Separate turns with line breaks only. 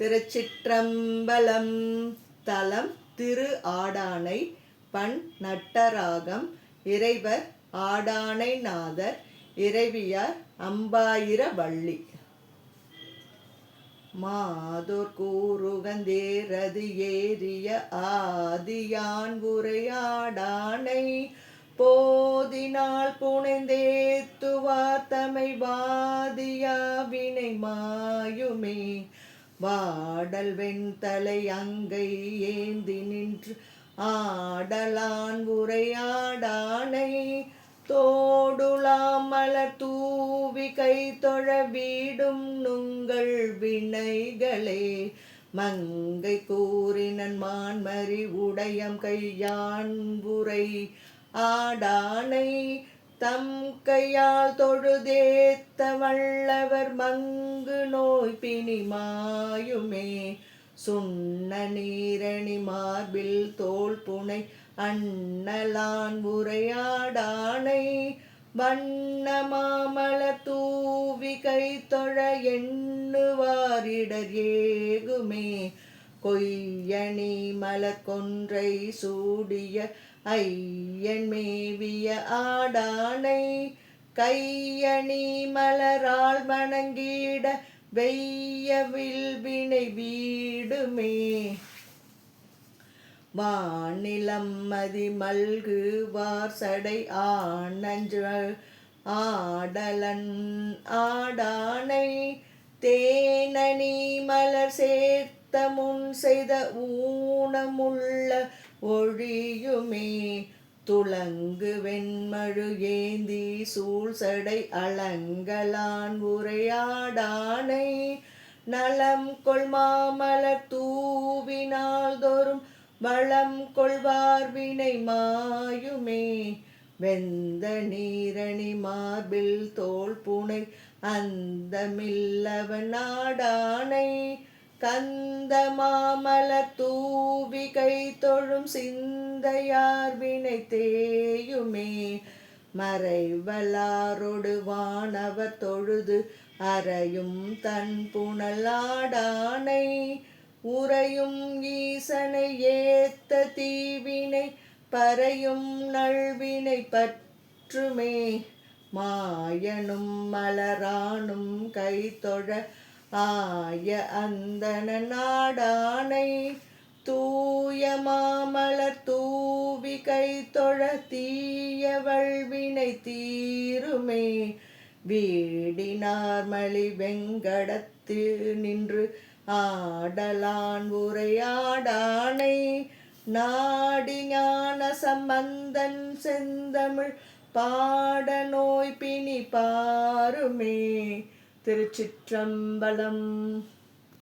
திருச்சிற்றம்பலம். தலம் திரு ஆடானை. பண் நட்டராகம். இறைவர் ஆடானை நாதர். இறைவியார் அம்பாயிரவள்ளி. மாதோர் கூறுகந்தேரது ஏறிய ஆதியான் உரையாடானை போதினால் புனைந்தேத்துவார் தமை வாதியா வினை மாயுமே. வாடல் வெண்தலை அங்கை ஏந்தி நின்று ஆடலான் உரையாடானை தோடுலாம் மலர் தூவி கை தொழ வீடும் நுங்கள் வினைகளே. மங்கை கூறினன் மான்மறி உடையம் கையான் உரை ஆடானை தம் கையால் தொழுதேத்த வல்லவர் மங்கு நோய் பிணி மாயுமே. சுண்ண நீரணி மார்பில் தோல் புனை அண்ணலான் உரையாடானை வண்ண மாமலர் தூவி கை தொழ எண்ணுவாரிடர் ஏகுமே. கொய்யணி மலர் கொன்றை சூடிய ஐயன் மேவிய ஆடானை கையணி மலரால் வணங்கிட வெய்யவில் வினை வீடுமே. வானிலம் மதி மல்கு வார்சடை ஆனஞ்சல் ஆடலன் ஆடானை தேனணி மலர் சேர்த்த முன் செய்த ஊனமுள்ள ஒழியுமே. துளங்கு வெண்மழு ஏந்தி சூழ்சடை அலங்கலான் உரையாடானை நலம் கொள் மாமலர் தூவினால் தோறும் வளம் கொள்வார் வினை மாயுமே. வெந்த நீரணி மார்பில் தோல் புனை அந்தமில்லவன் ஆடானை கந்த மாமலர் தூவி கை தொழும் சிந்தையார் வினை தேயுமே. மறைவலாரொடு வானவர் தொழுது அறையும் தன் புனலாடானை உறையும் ஈசனை ஏத்த தீவினை பறையும் நல்வினை பற்றுமே. மாயனும் மலரானும் கை தொழ ஆய அந்தன நாடானை தூய மாமலர் தூவி கை தொழ தீய வல்வினை தீருமே. வீடினார் மலி வெங்கடத்து நின்று ஆடலான் உரையாடானை நாடி ஞான சம்பந்தன் செந்தமிழ் பாட நோய் பிணி பாருமே. திருச்சிற்றம்பலம்.